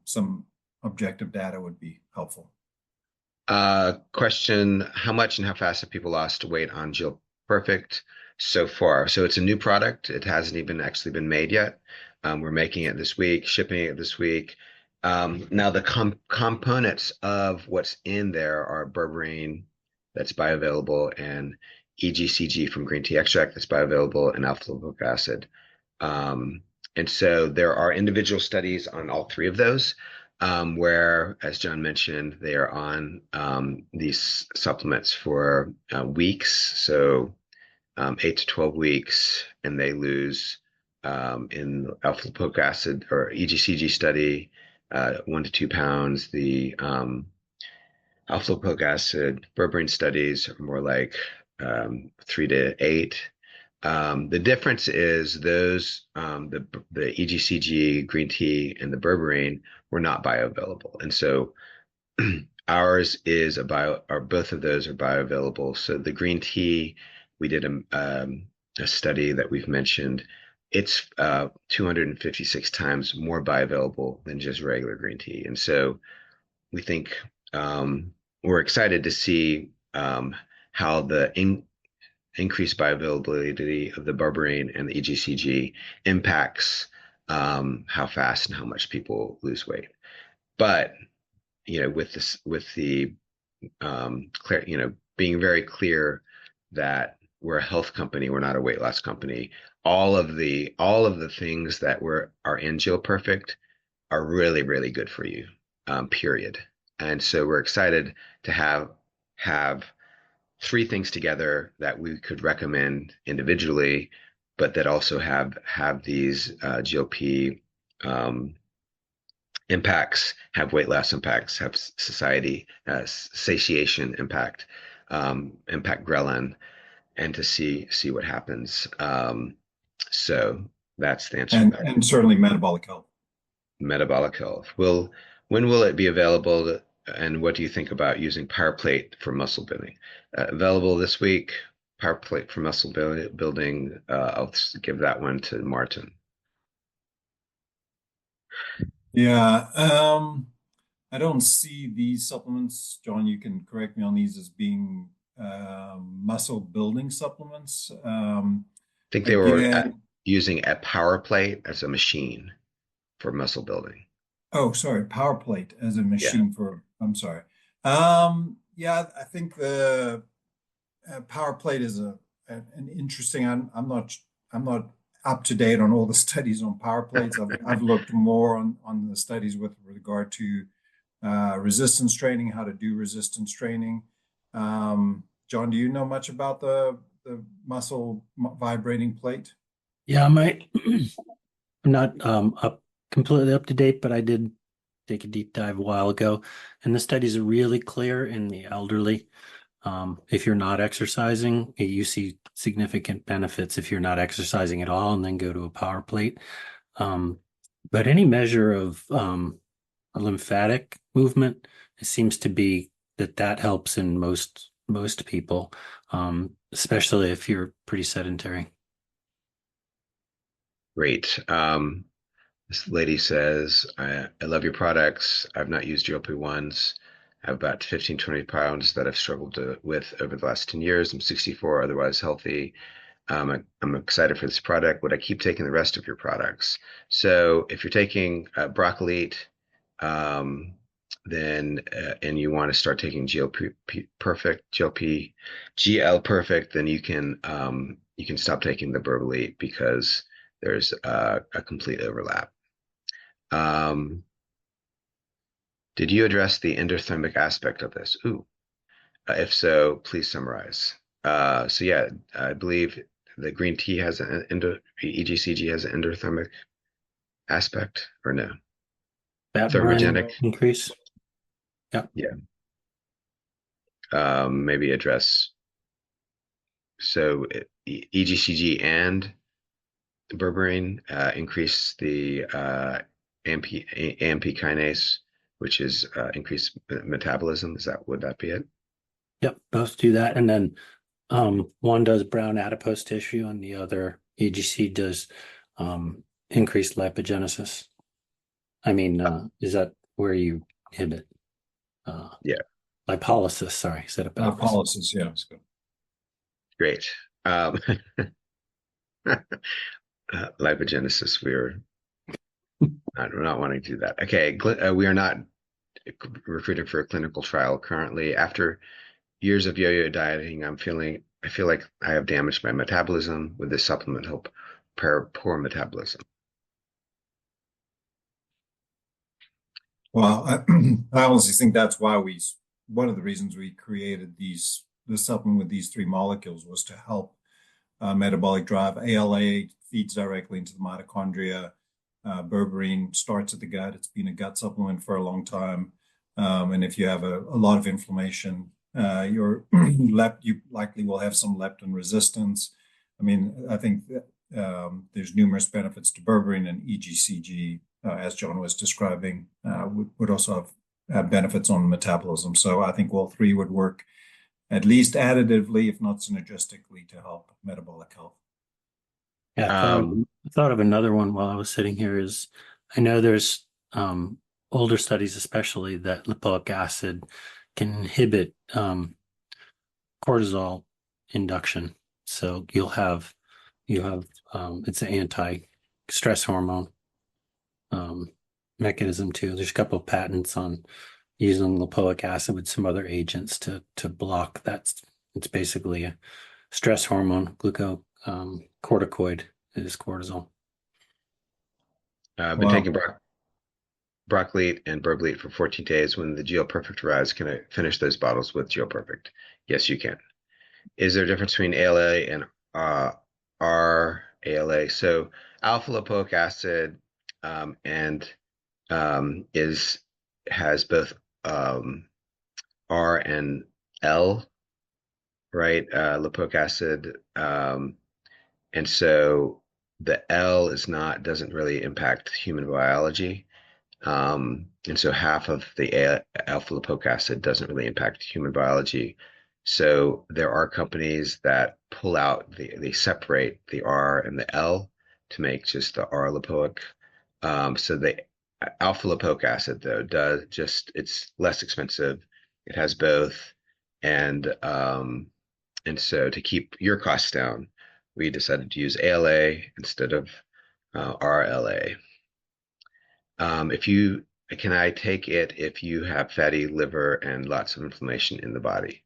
C: some objective data would be helpful.
A: Question: how much and how fast have people lost weight on GLPerfect so far? So it's a new product. It hasn't even actually been made yet. We're making it this week, shipping it this week. Now the components of what's in there are berberine, that's bioavailable, and EGCG from green tea extract, that's bioavailable, and alpha lipoic acid. Um, and so there are individual studies on all three of those, where, as John mentioned, they are on these supplements for weeks, so 8 to 12 weeks, and they lose in alpha lipoic acid or EGCG study 1 to 2 pounds. The alpha lipoic acid berberine studies are more like 3 to 8. The difference is the EGCG, green tea, and the berberine were not bioavailable, and so ours is or both of those are bioavailable. So the green tea, we did a study that we've mentioned. It's 256 times more bioavailable than just regular green tea, and so we think we're excited to see how the increased bioavailability of the berberine and the EGCG impacts how fast and how much people lose weight. But with the being very clear that we're a health company, we're not a weight loss company. All of the things that are in GLPerfect are really, really good for you, period. And so we're excited to have three things together that we could recommend individually, but that also have these GLP impacts, have weight loss impacts, have society satiation impact, impact ghrelin, and to see what happens. So that's the answer to that.
C: And certainly metabolic health.
A: Metabolic health. When will it be available? And what do you think about using Power Plate for muscle building? Available this week. Power Plate for muscle building. I'll give that one to Martin.
C: Yeah, I don't see these supplements, John. You can correct me on these as being muscle building supplements.
A: I think they were
C: Again,
A: using a Power Plate as a machine for muscle building.
C: oh, sorry, power plate as a
A: Yeah.
C: machine I'm sorry. Yeah, I think the power plate is an interesting. I'm not up to date on all the studies on power plates. I've looked more on the studies with regard to resistance training, how to do resistance training. John, do you know much about the muscle vibrating plate?
B: Yeah, I'm not up completely up to date, but I did take a deep dive a while ago, and the studies are really clear in the elderly. If you're not exercising, you see significant benefits if you're not exercising at all, and then go to a power plate. Um, but any measure of a lymphatic movement, it seems to be that helps in most people, especially if you're pretty sedentary.
A: Great. This lady says, I love your products. I've not used GLP-1s. I have about 15, 20 pounds that I've struggled with over the last 10 years. I'm 64, otherwise healthy. I'm excited for this product. Would I keep taking the rest of your products? So if you're taking broccoli, um, then and you want to start taking GL Perfect, then you can stop taking the berberine because there's a complete overlap. Um, did you address the endothermic aspect of this? Ooh, if so, please summarize. So yeah, I believe the green tea has an EGCG has an endothermic aspect, or no?
B: Fat burn
A: Thermogenic.
B: increase. Yeah.
A: Yeah. Maybe address so EGCG and berberine increase the AMP kinase, which is increased metabolism. Would that be it?
B: Yep. Both do that. And then one does brown adipose tissue and the other EGC does increased lipogenesis. I mean, is that where you inhibit
A: Yeah,
B: lipolysis? Sorry, said it backwards.
C: Policies, yeah.
A: great. Um, lipogenesis. We're not wanting to do that. Okay, we are not recruiting for a clinical trial currently. After years of yo-yo dieting, I feel like I have damaged my metabolism. With this supplement help repair poor metabolism?
C: Well, I honestly think that's why one of the reasons we created the supplement with these three molecules was to help metabolic drive. ALA feeds directly into the mitochondria. Berberine starts at the gut. It's been a gut supplement for a long time. And if you have a lot of inflammation, you likely will have some leptin resistance. I mean, I think there's numerous benefits to berberine, and EGCG, as John was describing, would also have benefits on metabolism. So I think all three would work at least additively, if not synergistically, to help metabolic health.
B: Yeah,
A: Um,
B: I thought of another one while I was sitting here is I know there's older studies, especially that lipoic acid can inhibit cortisol induction. So you have it's an anti-stress hormone mechanism too. There's a couple of patents on using lipoic acid with some other agents to block that. It's basically a stress hormone, corticoid is cortisol.
A: I've been
C: Wow.
A: taking broccoli and berberine for 14 days. When the GLPerfect arrives, can I finish those bottles with GLPerfect? Yes, you can. Is there a difference between ALA and RALA? So alpha lipoic acid and is has both R and L, right? Lipoic acid, and so the L is not doesn't really impact human biology. And so half of the alpha lipoic acid doesn't really impact human biology. So there are companies that pull out they separate the R and the L to make just the R lipoic. So the alpha lipoic acid though does just it's less expensive. It has both, and so to keep your costs down, we decided to use ALA instead of RLA. If you can I take it if you have fatty liver and lots of inflammation in the body?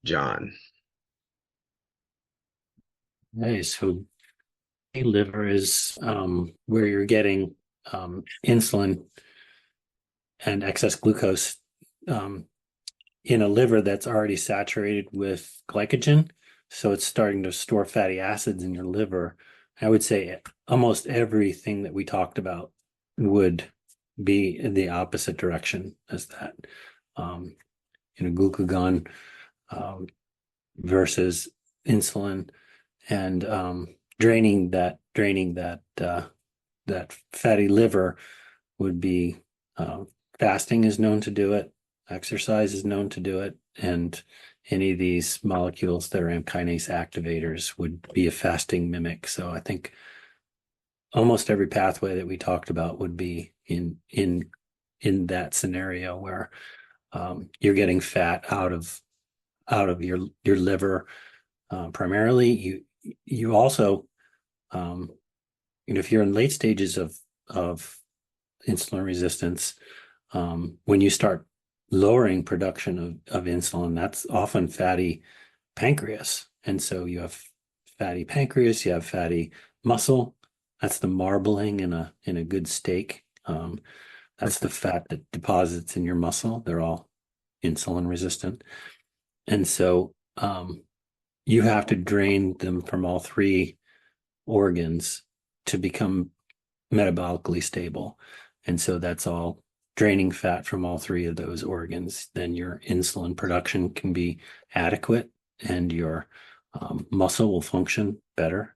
A: John.
B: Okay, so liver is where you're getting insulin and excess glucose in a liver that's already saturated with glycogen. So it's starting to store fatty acids in your liver. I would say almost everything that we talked about would be in the opposite direction as that. Um, Glucagon versus insulin and that fatty liver would be fasting is known to do it, exercise is known to do it, and any of these molecules that are AMP kinase activators would be a fasting mimic. So I think almost every pathway that we talked about would be in that scenario where you're getting fat out of your liver primarily. You also if you're in late stages of insulin resistance, when you start lowering production of insulin, that's often fatty pancreas. And so you have fatty pancreas, you have fatty muscle. That's the marbling in a good steak. That's the fat that deposits in your muscle. They're all insulin resistant. And so you have to drain them from all three organs to become metabolically stable. And so that's all draining fat from all three of those organs. Then your insulin production can be adequate and your muscle will function better.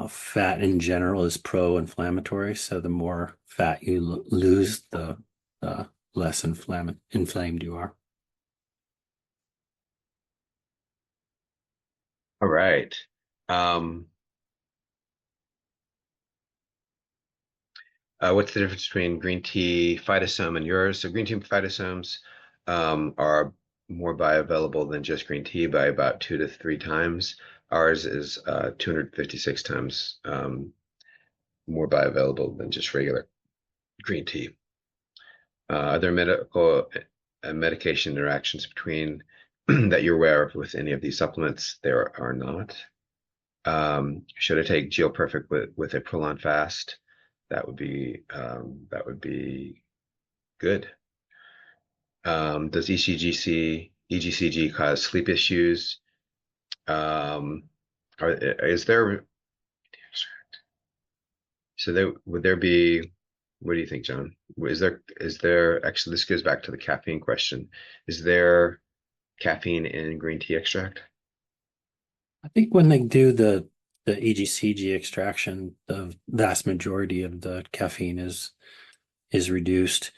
B: Fat in general is pro-inflammatory. So the more fat you lose, the less inflamed you are.
A: All right. Um, what's the difference between green tea phytosome and yours? So green tea phytosomes are more bioavailable than just green tea by about 2 to 3 times. Ours is 256 times more bioavailable than just regular green tea. Are there medication interactions between that you're aware of with any of these supplements? There are not. Should I take GLPerfect with a prolonged fast? That would be good. Does EGCG cause sleep issues? Um, is there would there be? What do you think, John? Is there actually? This goes back to the caffeine question. Is there caffeine in green tea extract?
B: I think when they do the EGCG extraction, the vast majority of the caffeine is reduced.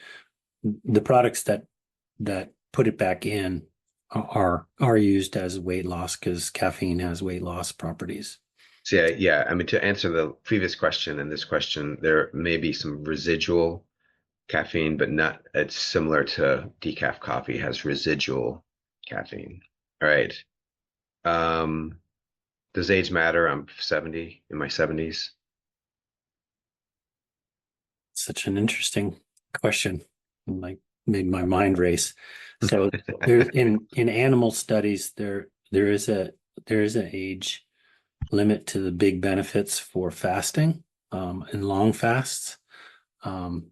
B: The products that put it back in are used as weight loss because caffeine has weight loss properties.
A: So yeah. I mean, to answer the previous question and this question, there may be some residual caffeine, but not. It's similar to decaf coffee has residual caffeine. All right. Um, does age matter? I'm 70, in my 70s.
B: Such an interesting question. Like made my mind race. So there in animal studies there is an age limit to the big benefits for fasting and long fasts. Um,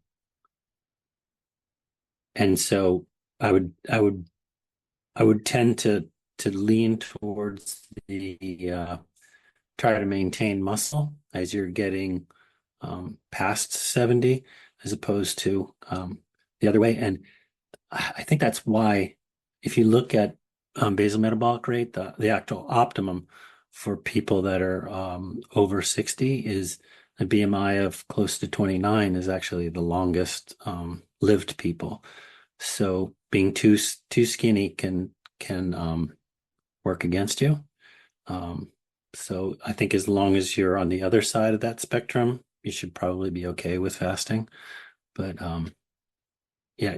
B: and so I would I would I would tend to lean towards the try to maintain muscle as you're getting past 70 as opposed to the other way. And I think that's why if you look at basal metabolic rate, the actual optimum for people that are over 60 is a BMI of close to 29 is actually the longest lived people. So being too skinny can work against you. Um, so I think as long as you're on the other side of that spectrum, you should probably be okay with fasting. But yeah,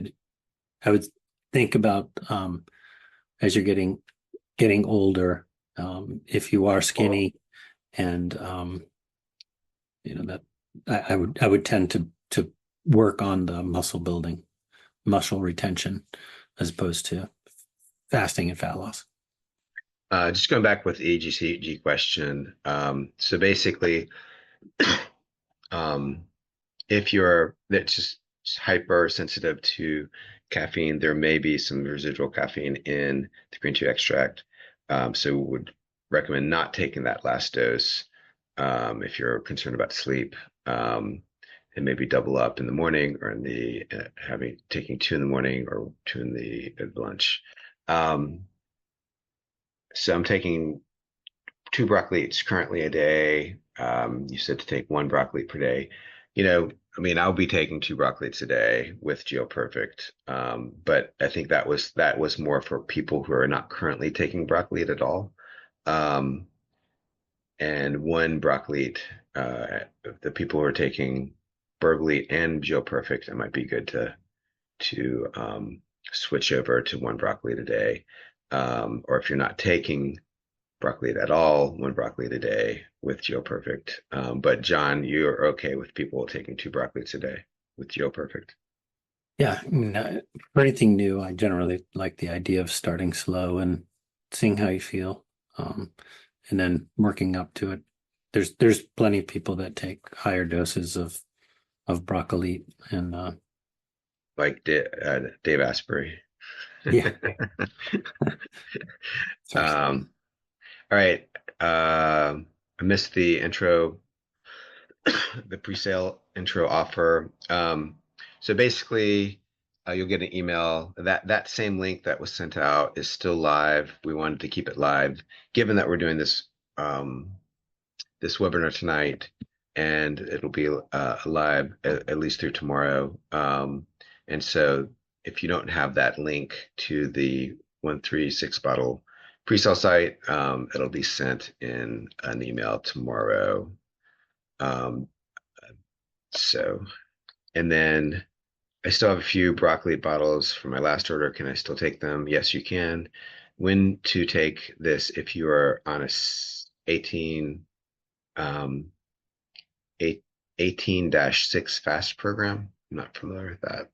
B: I would think about as you're getting older, if you are skinny and that I would tend to work on the muscle building, muscle retention, as opposed to fasting and fat loss.
A: Just going back with the AGCG question. So basically, um, if you're that's just hypersensitive to caffeine, there may be some residual caffeine in the green tea extract. So would recommend not taking that last dose if you're concerned about sleep. And maybe double up in the morning or in the having taking two in the morning or two in the at lunch. Um, so I'm taking 2 broccoli currently a day. You said to take 1 broccoli per day. I mean, I'll be taking 2 broccolis a day with GeoPerfect. But I think that was more for people who are not currently taking broccoli at all. Um, and 1 broccoli the people who are taking Bergly and GLPerfect, it might be good to switch over to one broccoli a day. Or if you're not taking broccoli at all, one broccoli a day with GLPerfect. But John, you're okay with people taking two broccolis a day with GLPerfect?
B: Yeah, I mean, for anything new, I generally like the idea of starting slow and seeing how you feel, and then working up to it. There's plenty of people that take higher doses of broccoli, and
A: Like Dave Asprey.
B: yeah. Sorry.
A: All right. I missed the intro, the pre-sale intro offer. So basically, you'll get an email. That same link that was sent out is still live. We wanted to keep it live, given that we're doing this this webinar tonight, and it'll be live at least through tomorrow. And so, if you don't have that link to the 136 bottle pre-sale site, it'll be sent in an email tomorrow. And then I still have a few broccoli bottles from my last order. Can I still take them? Yes, you can. When to take this if you are on a 18-6 fast program? I'm not familiar with that.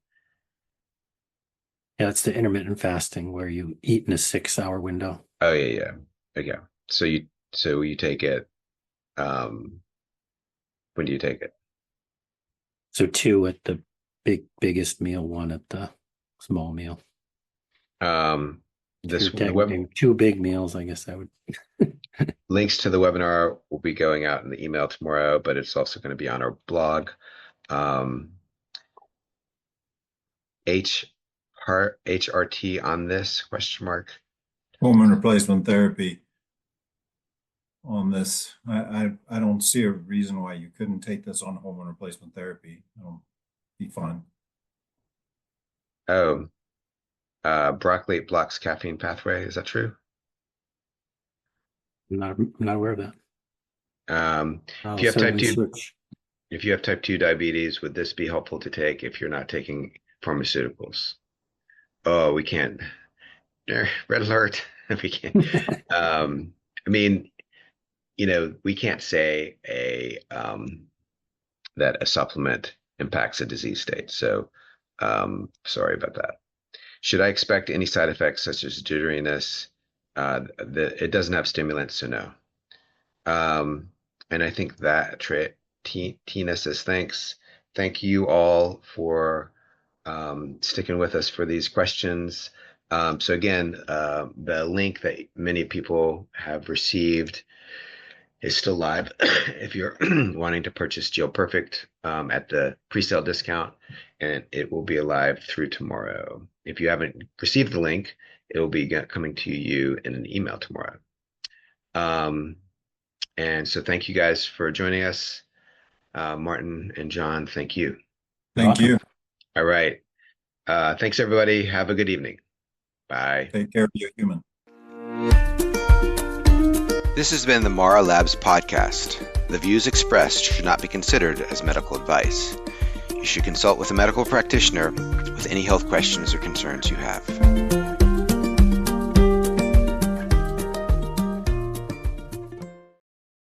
B: Yeah, it's the intermittent fasting where you eat in a 6-hour window.
A: Oh yeah. Okay. So you take it. When do you take it?
B: So 2 at the biggest meal, 1 at the small meal.
A: This
B: taking 2 big meals, I guess I would.
A: Links to the webinar will be going out in the email tomorrow, but it's also going to be on our blog. HRT on this ?
C: Hormone replacement therapy on this. I don't see a reason why you couldn't take this on hormone replacement therapy. It'll be fine.
A: Oh, broccoli blocks caffeine pathway. Is that true?
B: I'm not aware of that.
A: If you have type 2 diabetes, would this be helpful to take if you're not taking pharmaceuticals? Oh, we can't. Red alert. We can't. I mean, we can't say that a supplement impacts a disease state. So, sorry about that. Should I expect any side effects such as jitteriness? It doesn't have stimulants, so no. And I think that Tina says thanks. Thank you all for sticking with us for these questions. So again, the link that many people have received is still live. If you're wanting to purchase GLPerfect at the pre-sale discount, and it will be alive through tomorrow. If you haven't received the link, it will be coming to you in an email tomorrow. And so thank you guys for joining us. Martin and John, thank you.
C: Thank you.
A: All right. Thanks, everybody. Have a good evening. Bye.
C: Take care of your human.
A: This has been the Mara Labs podcast. The views expressed should not be considered as medical advice. You should consult with a medical practitioner with any health questions or concerns you have.